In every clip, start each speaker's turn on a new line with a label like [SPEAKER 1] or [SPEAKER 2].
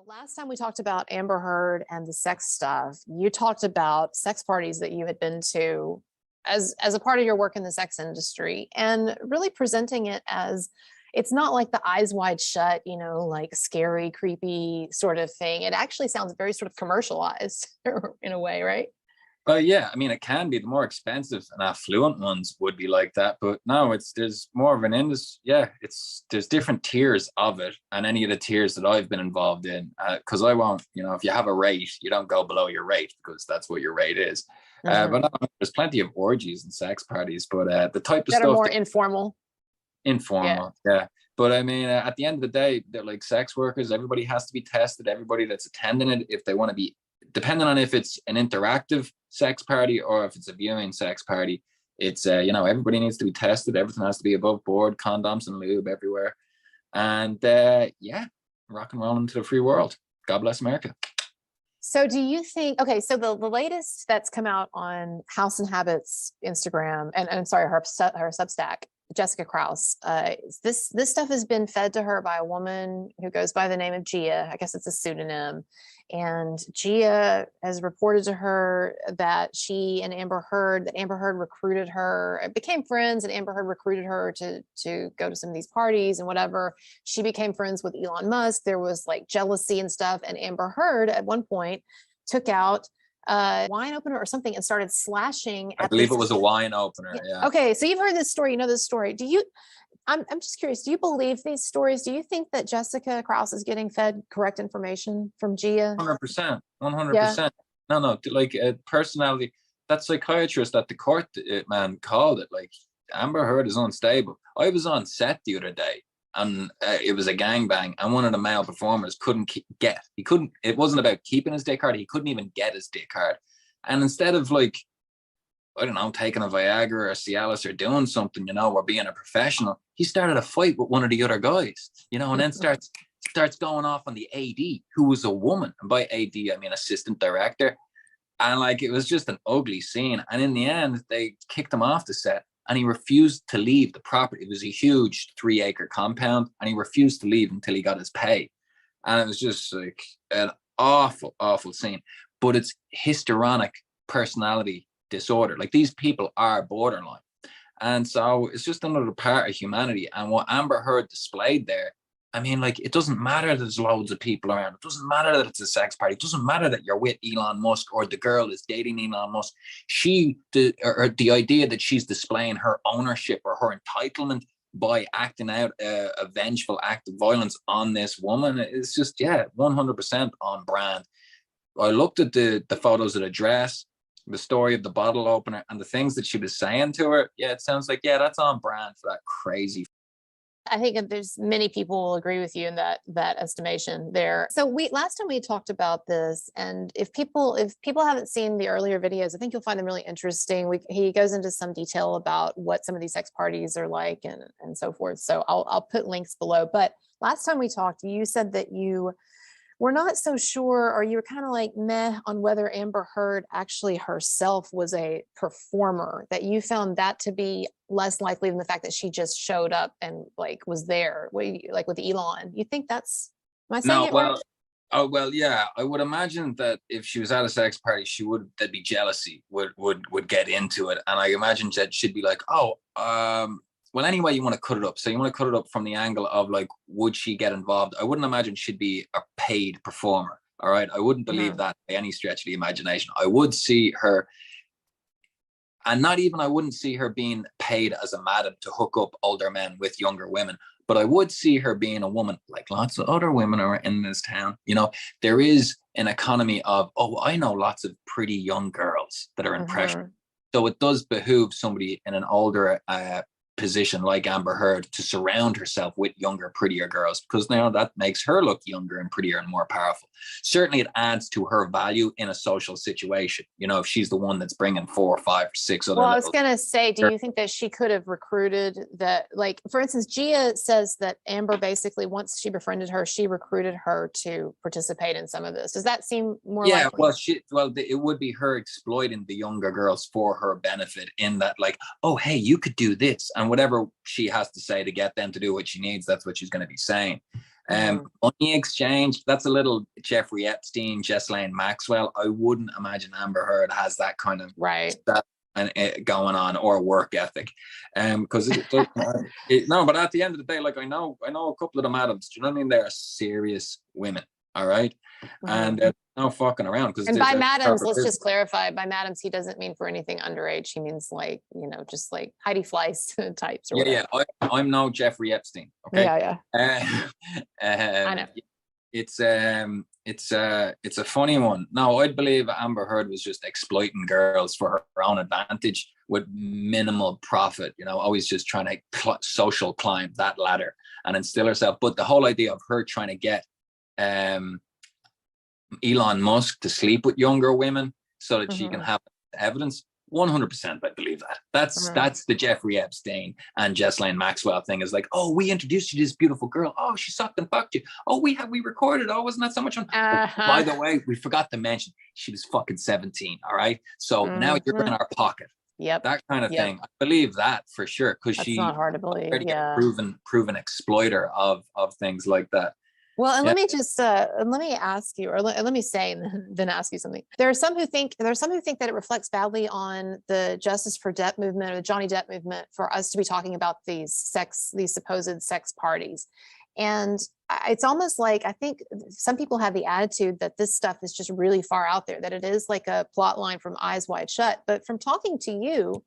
[SPEAKER 1] Last time we talked about Amber Heard and the sex stuff, you talked about sex parties that you had been to as a part of your work in the sex industry, and really presenting it as it's not like the eyes wide shut, like scary, creepy sort of thing. It actually sounds very sort of commercialized in a way, right?
[SPEAKER 2] Yeah, I mean, it can be. The more expensive and affluent ones would be like that, but no, there's more of an industry. Yeah, there's different tiers of it, and any of the tiers that I've been involved in, because I won't, if you have a rate, you don't go below your rate because that's what your rate is. But no, there's plenty of orgies and sex parties, but the type of
[SPEAKER 1] That are
[SPEAKER 2] stuff
[SPEAKER 1] more informal.
[SPEAKER 2] informal, yeah. But I mean, at the end of the day, they're like sex workers. Everybody has to be tested. Everybody that's attending it, if they want to be, depending on if it's an interactive sex party or if it's a viewing sex party, it's everybody needs to be tested. Everything has to be above board, condoms and lube everywhere, and yeah, rock and roll into the free world. God bless America.
[SPEAKER 1] So do you think, okay, so the latest that's come out on House and Habits Instagram, and sorry, her Substack, Jessica Krause, this stuff has been fed to her by a woman who goes by the name of Gia. I guess it's a pseudonym. And Gia has reported to her that that Amber Heard recruited her, became friends, and Amber Heard recruited her to go to some of these parties and whatever. She became friends with Elon Musk. There was like jealousy and stuff. And Amber Heard at one point took out a wine opener or something and started slashing.
[SPEAKER 2] I believe it was a wine opener. Yeah.
[SPEAKER 1] Okay. So you've heard this story, you know this story. I'm just curious, do you believe these stories? Do you think that Jessica Krause is getting fed correct information from Gia?
[SPEAKER 2] 100%. 100%. No, like personality, that psychiatrist at the court, man, called it. Like, Amber Heard is unstable. I was on set the other day, and it was a gangbang, and one of the male performers it wasn't about keeping his dick hard, he couldn't even get his dick hard. And instead of, like, I don't know, taking a Viagra or a Cialis or doing something, or being a professional, he started a fight with one of the other guys, and then starts going off on the AD, who was a woman. And by AD, I mean assistant director. And like, it was just an ugly scene. And in the end, they kicked him off the set, and he refused to leave the property. It was a huge 3-acre compound, and he refused to leave until he got his pay. And it was just like an awful, awful scene. But it's histrionic personality disorder. Like, these people are borderline, and so it's just another part of humanity. And what Amber Heard displayed there, I mean, like, it doesn't matter that there's loads of people around, it doesn't matter that it's a sex party, it doesn't matter that you're with Elon Musk or the girl is dating Elon Musk. The idea that she's displaying her ownership or her entitlement by acting out a vengeful act of violence on this woman is just 100% on brand. I looked at the photos of the dress, the story of the bottle opener, and the things that she was saying to her. Yeah, it sounds like, that's on brand for that crazy.
[SPEAKER 1] I think that there's many people will agree with you in that estimation there. So last time we talked about this, and if people haven't seen the earlier videos, I think you'll find them really interesting. He goes into some detail about what some of these sex parties are like and so forth. So I'll put links below. But last time we talked, you said that you were not so sure, or you were kind of like meh on whether Amber Heard actually herself was a performer, that you found that to be less likely than the fact that she just showed up and like was there, like with Elon. You think that's, am I saying it right?
[SPEAKER 2] Oh, well, yeah, I would imagine that if she was at a sex party, there'd be jealousy would get into it. And I imagine that she'd be like, well, anyway, you want to cut it up. So you want to cut it up from the angle of, like, would she get involved? I wouldn't imagine she'd be a paid performer. All right. I wouldn't believe that by any stretch of the imagination. I would see her, and I wouldn't see her being paid as a madam to hook up older men with younger women. But I would see her being a woman, like lots of other women are in this town. There is an economy of, I know lots of pretty young girls that are impressionable. So it does behoove somebody in an older position like Amber Heard to surround herself with younger, prettier girls, because now that makes her look younger and prettier and more powerful. Certainly it adds to her value in a social situation, if she's the one that's bringing 4 or 5 or 6 other.
[SPEAKER 1] Well, I was gonna say, do you think that she could have recruited that? Like, for instance, Gia says that Amber basically, once she befriended her, she recruited her to participate in some of this. Does that seem more likely?
[SPEAKER 2] It would be her exploiting the younger girls for her benefit, in that, like, oh, hey, you could do this, and whatever she has to say to get them to do what she needs, that's what she's going to be saying. Money exchange, that's a little Jeffrey Epstein, Ghislaine Maxwell. I wouldn't imagine Amber Heard has that kind of stuff and going on, or work ethic, because it does no, but at the end of the day, like I know a couple of them Adams, do you know what I mean? They're serious women, all right, and no fucking around. Because
[SPEAKER 1] and by madams, let's just clarify, by madams he doesn't mean for anything underage. He means like, you know, just like Heidi Fleiss types or whatever.
[SPEAKER 2] I'm no Jeffrey Epstein, okay.
[SPEAKER 1] I know.
[SPEAKER 2] It's a funny one. No, I'd believe Amber Heard was just exploiting girls for her own advantage with minimal profit, you know, always just trying to social climb that ladder and instill herself. But the whole idea of her trying to get Elon Musk to sleep with younger women so that she can have evidence, 100% I believe that. That's the Jeffrey Epstein and Ghislaine Maxwell thing, is like, oh, we introduced you to this beautiful girl, oh, she sucked and fucked you, oh, we recorded, oh, wasn't that so much fun? By the way, we forgot to mention she was fucking 17, all right, so now you're in our pocket. That kind of thing. I believe that for sure, because she's not hard to believe. Proven exploiter of things like that.
[SPEAKER 1] Well, and let me just let me ask you, or let me say, and then ask you something. There are some who think that it reflects badly on the Justice for Depp movement, or the Johnny Depp movement, for us to be talking about these supposed sex parties. And it's almost like, I think some people have the attitude that this stuff is just really far out there, that it is like a plot line from Eyes Wide Shut. But from talking to you,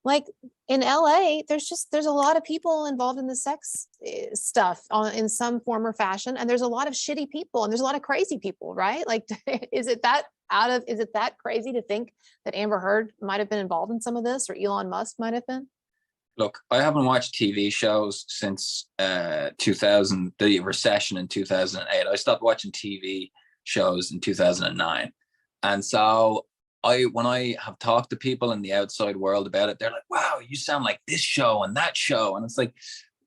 [SPEAKER 1] like in LA, there's a lot of people involved in the sex stuff in some form or fashion. And there's a lot of shitty people and there's a lot of crazy people, right? Like, is it that crazy to think that Amber Heard might've been involved in some of this, or Elon Musk might have been?
[SPEAKER 2] Look, I haven't watched TV shows since 2000, the recession in 2008. I stopped watching TV shows in 2009. And so when I have talked to people in the outside world about it, they're like, wow, you sound like this show and that show. And it's like,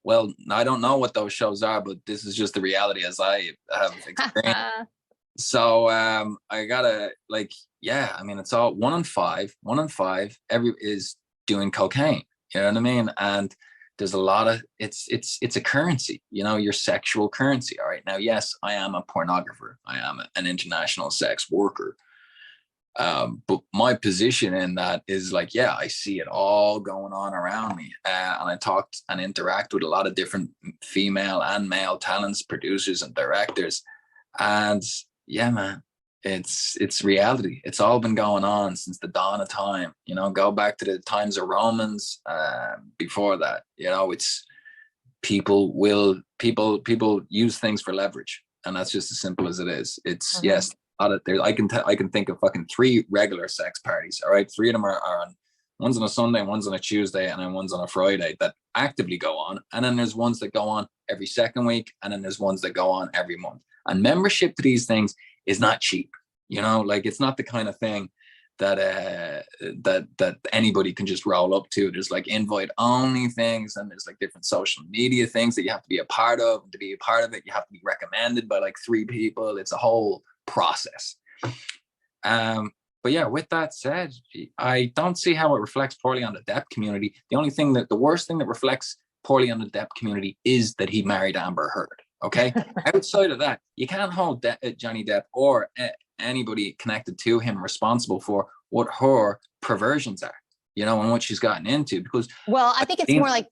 [SPEAKER 2] well, I don't know what those shows are, but this is just the reality as I have experienced. So I gotta, like, yeah, I mean, it's all one in five is doing cocaine. You know what I mean? And there's a lot of, it's a currency, you know, your sexual currency. All right. Now, yes, I am a pornographer. I am an international sex worker. But my position in that is like, yeah, I see it all going on around me. And I talked and interact with a lot of different female and male talents, producers and directors. And yeah, man, it's reality. It's all been going on since the dawn of time, you know, go back to the times of Romans, before that, you know, it's people use things for leverage. And that's just as simple as it is. It's yes. I can think of fucking 3 regular sex parties. All right. 3 of them are on, one's on a Sunday, one's on a Tuesday, and then one's on a Friday that actively go on. And then there's ones that go on every second week. And then there's ones that go on every month. And membership to these things is not cheap. You know, like it's not the kind of thing that that anybody can just roll up to. There's like invite only things, and there's like different social media things that you have to be a part of. And to be a part of it, you have to be recommended by like 3 people. It's a whole process. But yeah, with that said, I don't see how it reflects poorly on the Depp community. The worst thing that reflects poorly on the Depp community is that he married Amber Heard. Okay. Outside of that, you can't hold Johnny Depp or anybody connected to him responsible for what her perversions are, you know, and what she's gotten into. Because,
[SPEAKER 1] well, I think it's more like,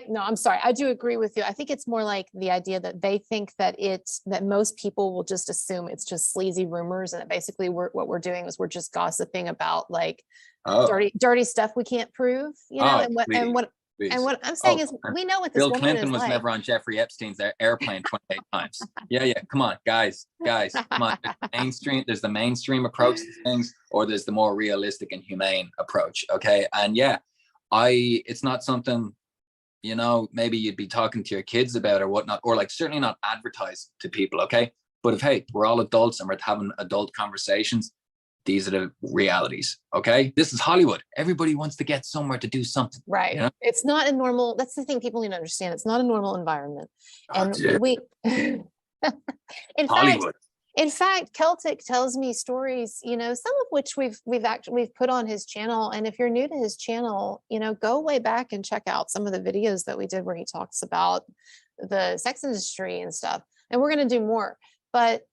[SPEAKER 1] no, I'm sorry. I do agree with you. I think it's more like the idea that they think that that most people will just assume it's just sleazy rumors, and that basically what we're doing is we're just gossiping about like dirty stuff we can't prove, you know. And what I'm saying is, we know what this
[SPEAKER 2] Bill
[SPEAKER 1] woman
[SPEAKER 2] Clinton
[SPEAKER 1] is
[SPEAKER 2] was
[SPEAKER 1] like.
[SPEAKER 2] never on Jeffrey Epstein's airplane 28 times. Yeah, come on, guys, come on. There's the mainstream approach to things, or there's the more realistic and humane approach. Okay, and yeah, it's not something, you know, maybe you'd be talking to your kids about or whatnot, or like certainly not advertised to people. Okay, but if, hey, we're all adults and we're having adult conversations, these are the realities. Okay, this is Hollywood. Everybody wants to get somewhere to do something,
[SPEAKER 1] right? You know? It's not a normal, that's the thing people need to understand. It's not a normal environment. And we in Hollywood. In fact, Celtic tells me stories, some of which we've put on his channel. And if you're new to his channel, go way back and check out some of the videos that we did where he talks about the sex industry and stuff. And we're going to do more. But